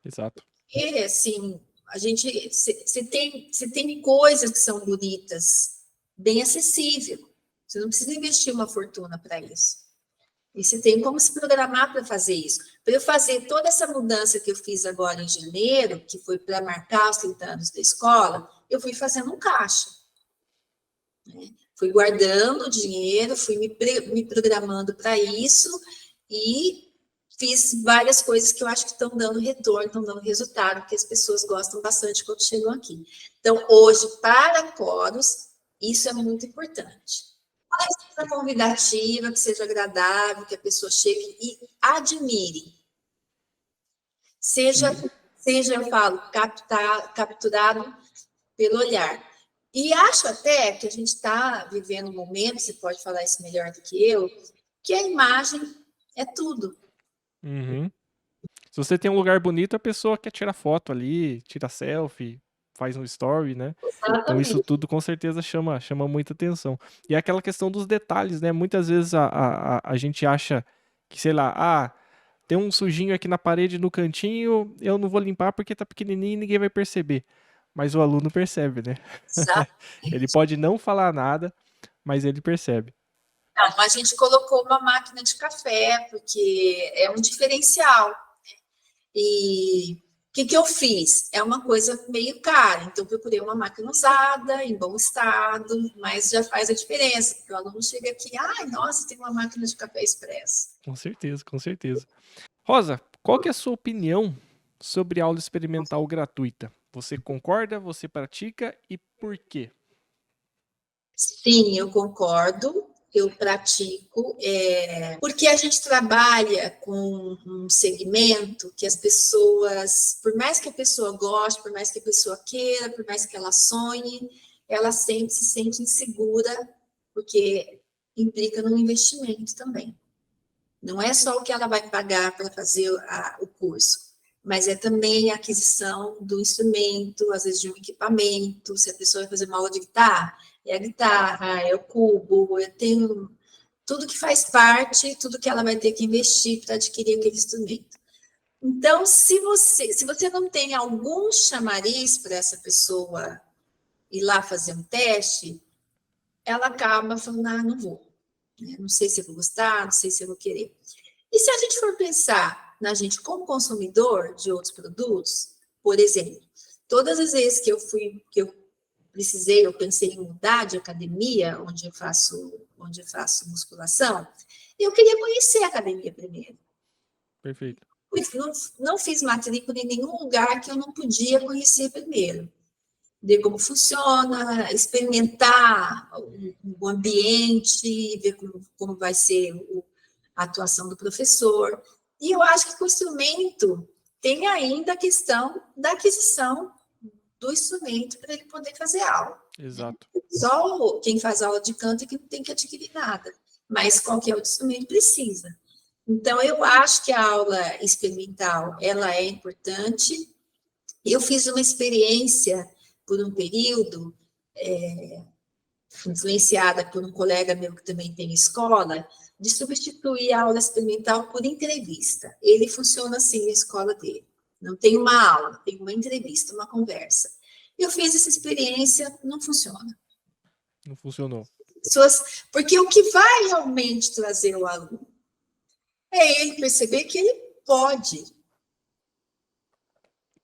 Exato. E, assim, você tem coisas que são bonitas, bem acessível. Você não precisa investir uma fortuna para isso. E você tem como se programar para fazer isso. Para eu fazer toda essa mudança que eu fiz agora em janeiro, que foi para marcar os 30 anos da escola, eu fui fazendo um caixa. Né? Fui guardando dinheiro, fui me programando para isso e fiz várias coisas que eu acho que estão dando retorno, estão dando resultado, porque as pessoas gostam bastante quando chegam aqui. Então, hoje, para coros, isso é muito importante. Que seja convidativa, que seja agradável, que a pessoa chegue e admire. Seja, eu falo, capturado pelo olhar. E acho até que a gente está vivendo um momento, você pode falar isso melhor do que eu, que a imagem é tudo. Uhum. Se você tem um lugar bonito, a pessoa quer tirar foto ali, tira selfie, faz um story, né? Então isso tudo com certeza chama muita atenção. E é aquela questão dos detalhes, né? Muitas vezes a gente acha que, sei lá, tem um sujinho aqui na parede no cantinho, eu não vou limpar porque tá pequenininho e ninguém vai perceber. Mas o aluno percebe, né? Ele pode não falar nada, mas ele percebe. Não, a gente colocou uma máquina de café, porque é um diferencial. E o que eu fiz? É uma coisa meio cara, então procurei uma máquina usada, em bom estado, mas já faz a diferença, porque o aluno chega aqui, ai, nossa, tem uma máquina de café expresso. Com certeza, com certeza. Rosa, qual que é a sua opinião sobre aula experimental gratuita? Você concorda, você pratica e por quê? Sim, eu concordo, eu pratico, porque a gente trabalha com um segmento que as pessoas, por mais que a pessoa goste, por mais que a pessoa queira, por mais que ela sonhe, ela sempre se sente insegura, porque implica num investimento também. Não é só o que ela vai pagar para fazer o curso, mas é também a aquisição do instrumento, às vezes de um equipamento, se a pessoa vai fazer uma aula de guitarra, é a guitarra, é o cubo, eu tenho tudo que faz parte, tudo que ela vai ter que investir para adquirir aquele instrumento. Então, se você não tem algum chamariz para essa pessoa ir lá fazer um teste, ela acaba falando, não vou. Não sei se eu vou gostar, não sei se eu vou querer. E se a gente for pensar na gente como consumidor de outros produtos, por exemplo, todas as vezes que eu eu pensei em mudar de academia, onde eu faço musculação, eu queria conhecer a academia primeiro. Perfeito. Não fiz matrícula em nenhum lugar que eu não podia conhecer primeiro. Ver como funciona, experimentar o ambiente, ver como vai ser a atuação do professor. E eu acho que com o instrumento tem ainda a questão da aquisição do instrumento para ele poder fazer aula. Exato. Só quem faz aula de canto é que não tem que adquirir nada, mas qualquer outro instrumento precisa. Então, eu acho que a aula experimental, ela é importante. Eu fiz uma experiência por um período, influenciada por um colega meu que também tem escola, de substituir a aula experimental por entrevista. Ele funciona assim na escola dele. Não tem uma aula, tem uma entrevista, uma conversa. Eu fiz essa experiência, não funciona. Não funcionou. Porque o que vai realmente trazer o aluno é ele perceber que ele pode.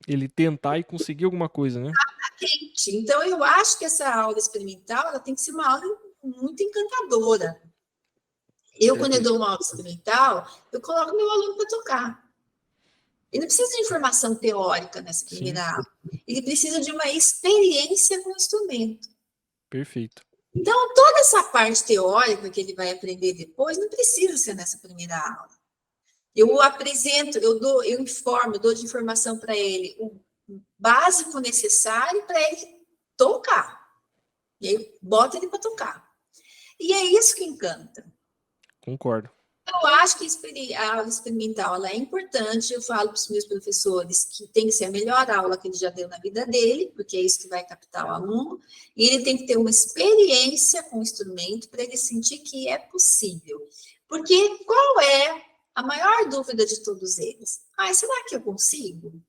Ele tentar e conseguir alguma coisa, né? Exatamente. Então, eu acho que essa aula experimental ela tem que ser uma aula muito encantadora. Quando eu dou uma aula experimental, eu coloco meu aluno para tocar. Ele não precisa de informação teórica nessa primeira aula. Ele precisa de uma experiência com o instrumento. Perfeito. Então, toda essa parte teórica que ele vai aprender depois não precisa ser nessa primeira aula. Eu apresento, eu informo, eu dou de informação para ele o básico necessário para ele tocar. E aí, bota ele para tocar. E é isso que encanta. Concordo. Eu acho que a aula experimental ela é importante. Eu falo para os meus professores que tem que ser a melhor aula que ele já deu na vida dele, porque é isso que vai captar o aluno. E ele tem que ter uma experiência com o instrumento para ele sentir que é possível. Porque qual é a maior dúvida de todos eles? Será que eu consigo?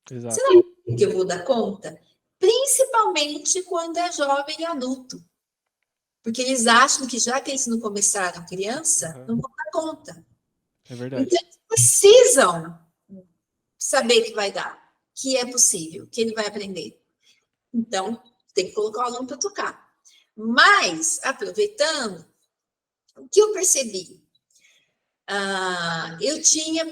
Exato. Será que eu vou dar conta? Principalmente quando é jovem e adulto. Porque eles acham que já que eles não começaram criança, não vão dar conta. É verdade. Então, eles precisam saber que vai dar, que é possível, que ele vai aprender. Então, tem que colocar o aluno para tocar. Mas, aproveitando, o que eu percebi?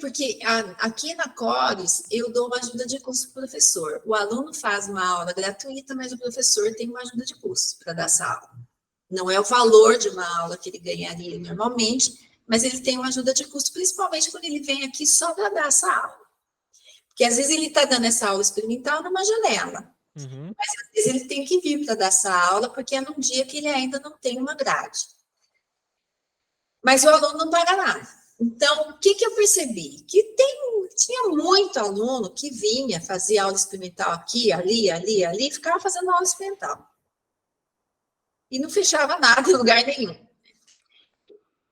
Porque aqui na Cores, eu dou uma ajuda de custo para o professor. O aluno faz uma aula gratuita, mas o professor tem uma ajuda de custo para dar essa aula. Não é o valor de uma aula que ele ganharia normalmente, mas ele tem uma ajuda de custo, principalmente quando ele vem aqui só para dar essa aula. Porque às vezes ele está dando essa aula experimental numa janela. Mas às vezes ele tem que vir para dar essa aula, porque é num dia que ele ainda não tem uma grade. Mas o aluno não paga nada. Então, o que eu percebi? Que tinha muito aluno que vinha, fazia aula experimental aqui, ali, ficava fazendo aula experimental. E não fechava nada em lugar nenhum.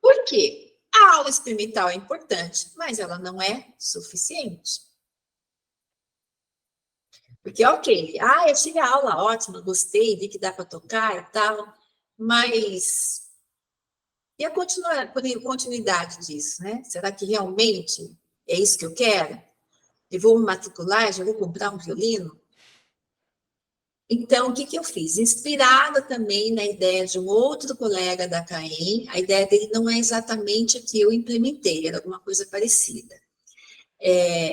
Por quê? A aula experimental é importante, mas ela não é suficiente. Porque, ok, eu tive a aula ótima, gostei, vi que dá para tocar e tal, mas e a continuidade disso, né? Será que realmente é isso que eu quero? Eu vou me matricular, já vou comprar um violino? Então, o que eu fiz? Inspirada também na ideia de um outro colega da CAEM, a ideia dele não é exatamente a que eu implementei, era alguma coisa parecida.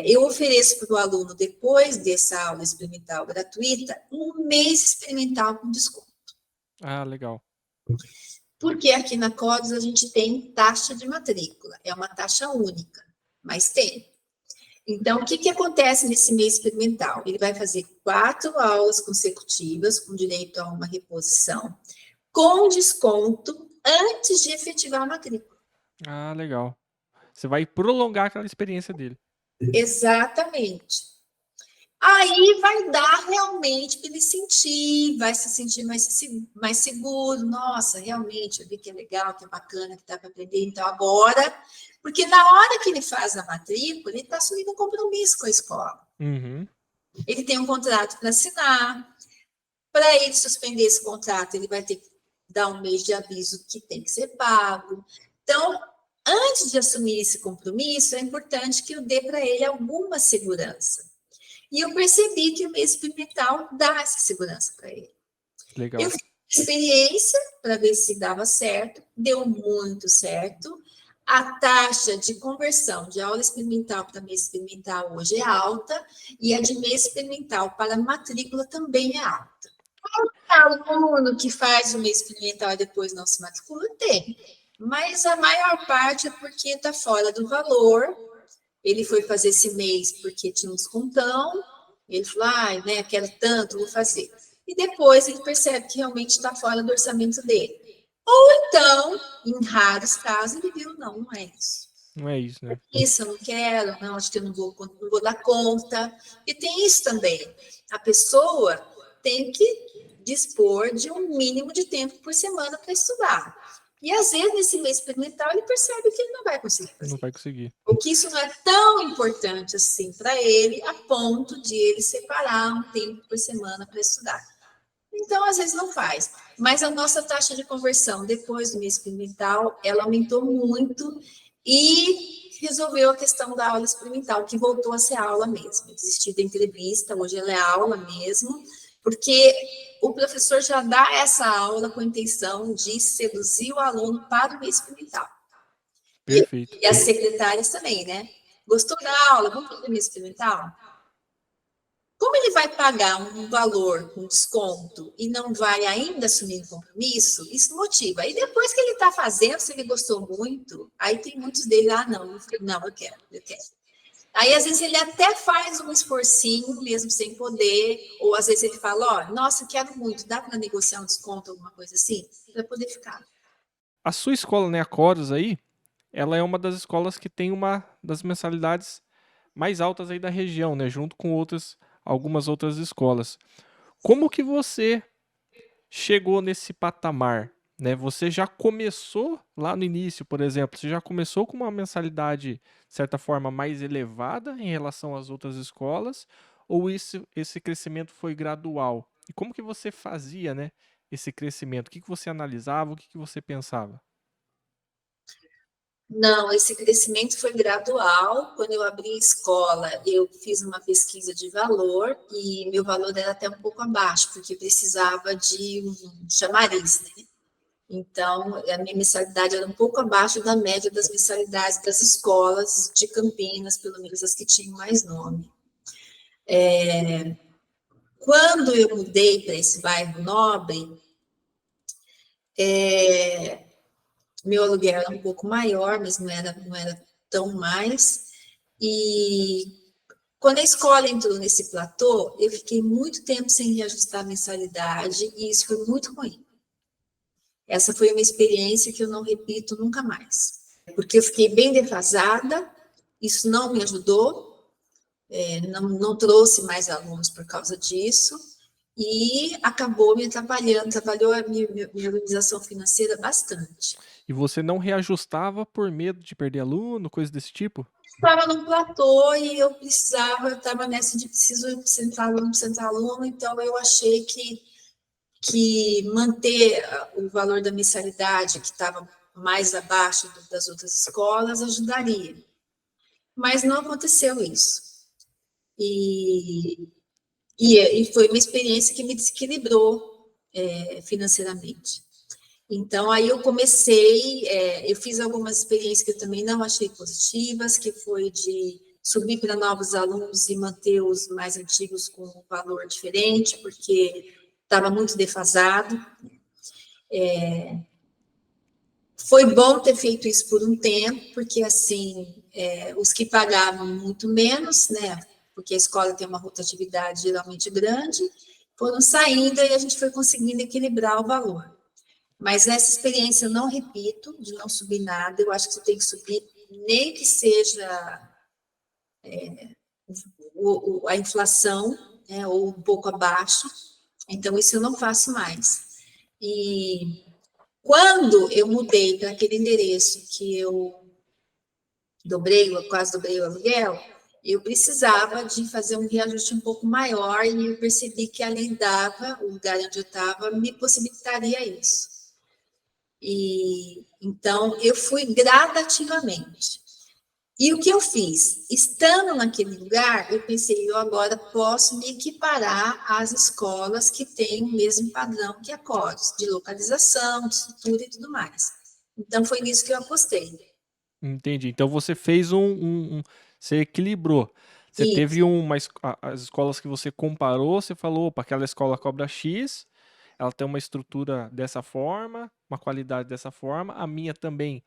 Eu ofereço para o aluno, depois dessa aula experimental gratuita, um mês experimental com desconto. Legal. Porque aqui na CODES a gente tem taxa de matrícula, é uma taxa única, mas tem. Então, o que acontece nesse mês experimental? Ele vai fazer 4 aulas consecutivas, com direito a uma reposição, com desconto, antes de efetivar a matrícula. Legal. Você vai prolongar aquela experiência dele. Exatamente. Aí vai dar realmente para ele sentir, vai se sentir mais seguro. Nossa, realmente, eu vi que é legal, que é bacana, que dá para aprender. Então, agora... Porque na hora que ele faz a matrícula, ele está assumindo um compromisso com a escola. Ele tem um contrato para assinar. Para ele suspender esse contrato, ele vai ter que dar um mês de aviso que tem que ser pago. Então, antes de assumir esse compromisso, é importante que eu dê para ele alguma segurança. E eu percebi que o meio experimental dá essa segurança para ele. Legal. Eu fiz experiência para ver se dava certo, deu muito certo. A taxa de conversão de aula experimental para meio experimental hoje é alta, e a de meio experimental para matrícula também é alta. Aluno que faz o meio experimental e depois não se matricula, tem. Mas a maior parte é porque está fora do valor. Ele foi fazer esse mês porque tinha um descontão. Ele falou, né, quero tanto, vou fazer. E depois ele percebe que realmente está fora do orçamento dele. Ou então, em raros casos, ele viu, não é isso. Não é isso, né? Isso, eu não quero, não, acho que eu não vou dar conta. E tem isso também. A pessoa tem que dispor de um mínimo de tempo por semana para estudar. E às vezes, nesse mês experimental, ele percebe que ele não vai conseguir fazer. Não vai conseguir. Ou que isso não é tão importante assim para ele, a ponto de ele separar um tempo por semana para estudar. Então, às vezes não faz. Mas a nossa taxa de conversão depois do mês experimental, ela aumentou muito e resolveu a questão da aula experimental, que voltou a ser aula mesmo. Desistiu da entrevista, hoje ela é aula mesmo, porque o professor já dá essa aula com a intenção de seduzir o aluno para o mês experimental. Perfeito. E as secretárias também, né? Gostou da aula? Vamos fazer o mês experimental? Como ele vai pagar um valor com desconto e não vai ainda assumir um compromisso, isso motiva. E depois que ele está fazendo, se ele gostou muito, aí tem muitos dele, não, eu quero. Aí, às vezes, ele até faz um esforcinho, mesmo sem poder, ou às vezes ele fala, nossa, quero muito, dá para negociar um desconto, alguma coisa assim, para poder ficar. A sua escola, né, a Coros aí, ela é uma das escolas que tem uma das mensalidades mais altas aí da região, né, junto com algumas outras escolas. Como que você chegou nesse patamar, né? Você já começou lá no início, por exemplo, você já começou com uma mensalidade, de certa forma, mais elevada em relação às outras escolas, ou esse crescimento foi gradual? E como que você fazia, né, esse crescimento? O que que você analisava, o que que você pensava? Não, esse crescimento foi gradual. Quando eu abri a escola, eu fiz uma pesquisa de valor e meu valor era até um pouco abaixo, porque precisava de um chamariz, né? Então, a minha mensalidade era um pouco abaixo da média das mensalidades das escolas de Campinas, pelo menos as que tinham mais nome. Quando eu mudei para esse bairro nobre, meu aluguel era um pouco maior, mas não era tão mais. E quando a escola entrou nesse platô, eu fiquei muito tempo sem reajustar a mensalidade e isso foi muito ruim. Essa foi uma experiência que eu não repito nunca mais, porque eu fiquei bem defasada, isso não me ajudou, não trouxe mais alunos por causa disso, e acabou me atrapalhando, atrapalhou a minha organização financeira bastante. E você não reajustava por medo de perder aluno, coisa desse tipo? Estava num platô e eu estava nessa de preciso centrar aluno, então eu achei que manter o valor da mensalidade, que estava mais abaixo das outras escolas, ajudaria. Mas não aconteceu isso. E foi uma experiência que me desequilibrou financeiramente. Então, aí eu comecei, eu fiz algumas experiências que eu também não achei positivas, que foi de subir para novos alunos e manter os mais antigos com um valor diferente, porque estava muito defasado. Foi bom ter feito isso por um tempo, porque assim, os que pagavam muito menos, né, porque a escola tem uma rotatividade geralmente grande, foram saindo e a gente foi conseguindo equilibrar o valor. Mas essa experiência eu não repito, de não subir nada, eu acho que você tem que subir, nem que seja a inflação, né, ou um pouco abaixo, então isso eu não faço mais. E quando eu mudei para aquele endereço que eu quase dobrei o aluguel, eu precisava de fazer um reajuste um pouco maior e eu percebi que a lei dava, o lugar onde eu estava, me possibilitaria isso. E então eu fui gradativamente. E o que eu fiz? Estando naquele lugar, eu pensei, eu agora posso me equiparar às escolas que têm o mesmo padrão que a Coros, de localização, de estrutura e tudo mais. Então, foi nisso que eu apostei. Entendi. Então você fez você equilibrou. Você teve Isso, as escolas que você comparou, você falou, opa, aquela escola cobra X, ela tem uma estrutura dessa forma, uma qualidade dessa forma, a minha também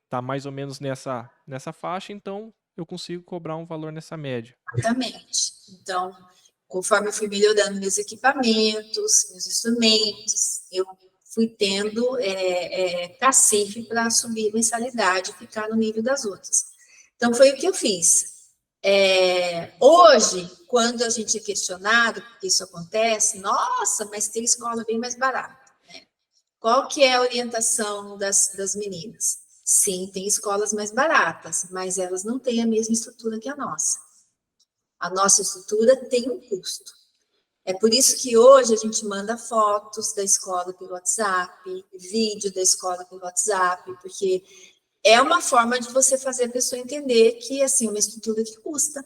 tá mais ou menos nessa faixa, então eu consigo cobrar um valor nessa média. exatamente. Então, conforme eu fui melhorando meus equipamentos, meus instrumentos, eu fui tendo cacife para subir mensalidade e ficar no nível das outras. Então, foi o que eu fiz. Hoje, quando a gente é questionado, porque isso acontece, nossa, mas tem escola bem mais barata. Né? Qual que é a orientação das meninas? Sim, tem escolas mais baratas, mas elas não têm a mesma estrutura que a nossa. A nossa estrutura tem um custo. É por isso que hoje a gente manda fotos da escola pelo WhatsApp, vídeo da escola pelo WhatsApp, porque é uma forma de você fazer a pessoa entender que, assim, uma estrutura que custa.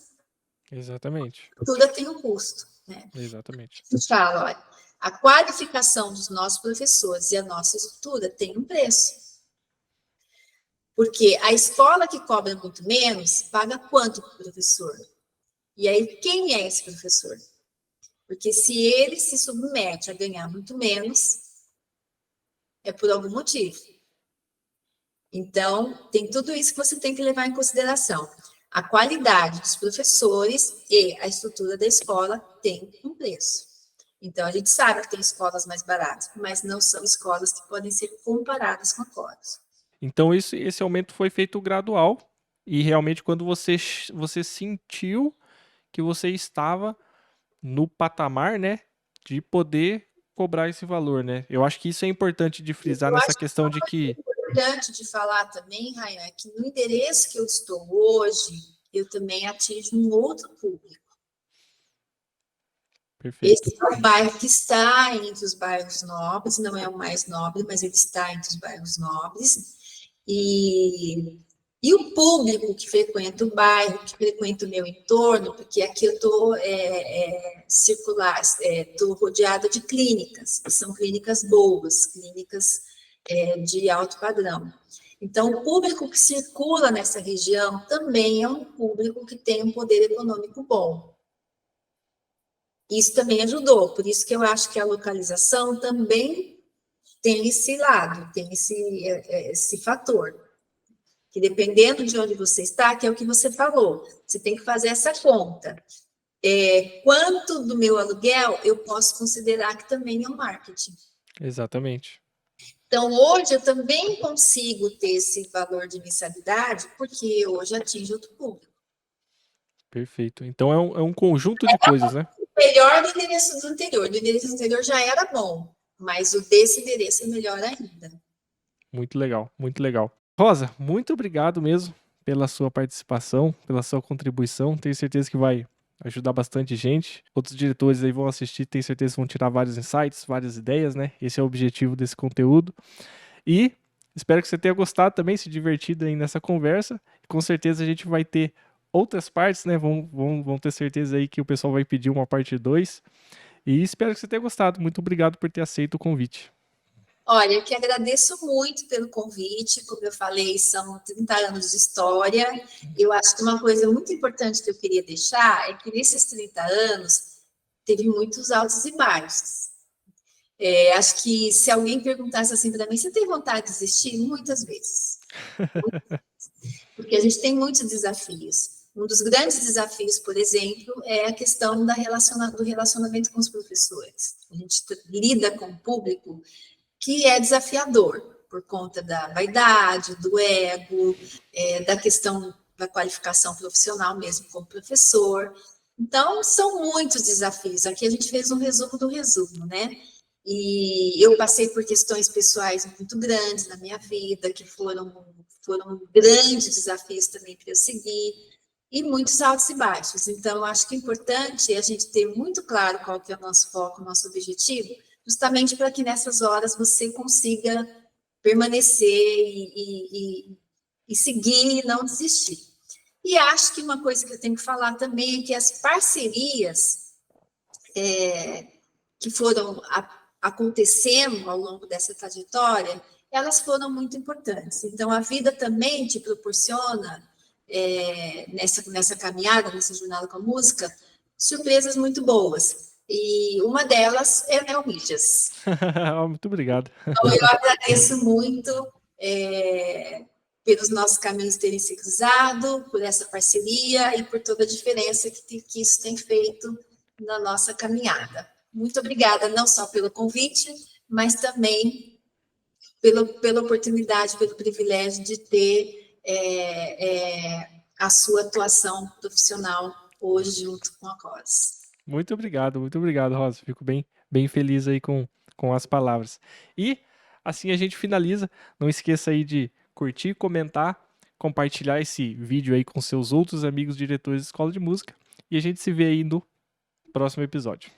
Exatamente. Tudo tem um custo, né? Exatamente. Eu falo, olha, a qualificação dos nossos professores e a nossa estrutura tem um preço. Porque a escola que cobra muito menos, paga quanto para o professor? E aí, quem é esse professor? Porque se ele se submete a ganhar muito menos, é por algum motivo. Então, tem tudo isso que você tem que levar em consideração. A qualidade dos professores e a estrutura da escola tem um preço. Então, a gente sabe que tem escolas mais baratas, mas não são escolas que podem ser comparadas com a Coros. Então esse aumento foi feito gradual e realmente quando você sentiu que você estava no patamar, né, de poder cobrar esse valor, né? Eu acho que isso é importante de frisar Eu nessa acho que questão de que importante de falar também, Raia, é que no endereço que eu estou hoje, eu também atingo um outro público. perfeito, Esse é o bairro que está entre os bairros nobres, não é o mais nobre, mas ele está entre os bairros nobres. E o público que frequenta o bairro, que frequenta o meu entorno, porque aqui eu estou circular, estou rodeada de clínicas, que são clínicas boas, clínicas de alto padrão. Então, o público que circula nessa região também é um público que tem um poder econômico bom. Isso também ajudou, por isso que eu acho que a localização também tem esse lado, tem esse fator. Que dependendo de onde você está, que é o que você falou, você tem que fazer essa conta. Quanto do meu aluguel eu posso considerar que também é um marketing? exatamente. Então, hoje eu também consigo ter esse valor de mensalidade, porque hoje atinge outro público. Perfeito. Então é um conjunto de coisas, né? Melhor do endereço do anterior. Do endereço anterior já era bom, mas o desse endereço é melhor ainda. Muito legal, muito legal. Rosa, muito obrigado mesmo pela sua participação, pela sua contribuição. Tenho certeza que vai ajudar bastante gente. Outros diretores aí vão assistir, tenho certeza que vão tirar vários insights, várias ideias, né? Esse é o objetivo desse conteúdo. E espero que você tenha gostado também, se divertido aí nessa conversa. Com certeza a gente vai ter outras partes, né? Vão ter certeza aí que o pessoal vai pedir uma parte 2. E espero que você tenha gostado. Muito obrigado por ter aceito o convite. Olha, eu que agradeço muito pelo convite, como eu falei, são 30 anos de história. Eu acho que uma coisa muito importante que eu queria deixar é que nesses 30 anos teve muitos altos e baixos. Acho que se alguém perguntasse assim para mim, você tem vontade de desistir? Muitas vezes. Porque a gente tem muitos desafios. Um dos grandes desafios, por exemplo, é a questão do relacionamento com os professores. A gente lida com o público que é desafiador, por conta da vaidade, do ego, da questão da qualificação profissional mesmo como professor. Então, são muitos desafios. Aqui a gente fez um resumo do resumo, né? E eu passei por questões pessoais muito grandes na minha vida, que foram grandes desafios também para eu seguir, e muitos altos e baixos. Então, eu acho que é importante a gente ter muito claro qual que é o nosso foco, o nosso objetivo, justamente para que nessas horas você consiga permanecer e seguir e não desistir. E acho que uma coisa que eu tenho que falar também é que as parcerias que foram acontecendo ao longo dessa trajetória, elas foram muito importantes. Então, a vida também te proporciona, nessa caminhada, nessa jornada com a música, surpresas muito boas. E uma delas é o Mídias. Muito obrigado. Então, eu agradeço muito pelos nossos caminhos terem se cruzado, por essa parceria e por toda a diferença que isso tem feito na nossa caminhada. Muito obrigada, não só pelo convite, mas também pela oportunidade, pelo privilégio de ter a sua atuação profissional hoje junto com a COS. Muito obrigado, Rosa. Fico bem feliz aí com as palavras. E assim a gente finaliza. Não esqueça aí de curtir, comentar, compartilhar esse vídeo aí com seus outros amigos diretores de escola de música. E a gente se vê aí no próximo episódio.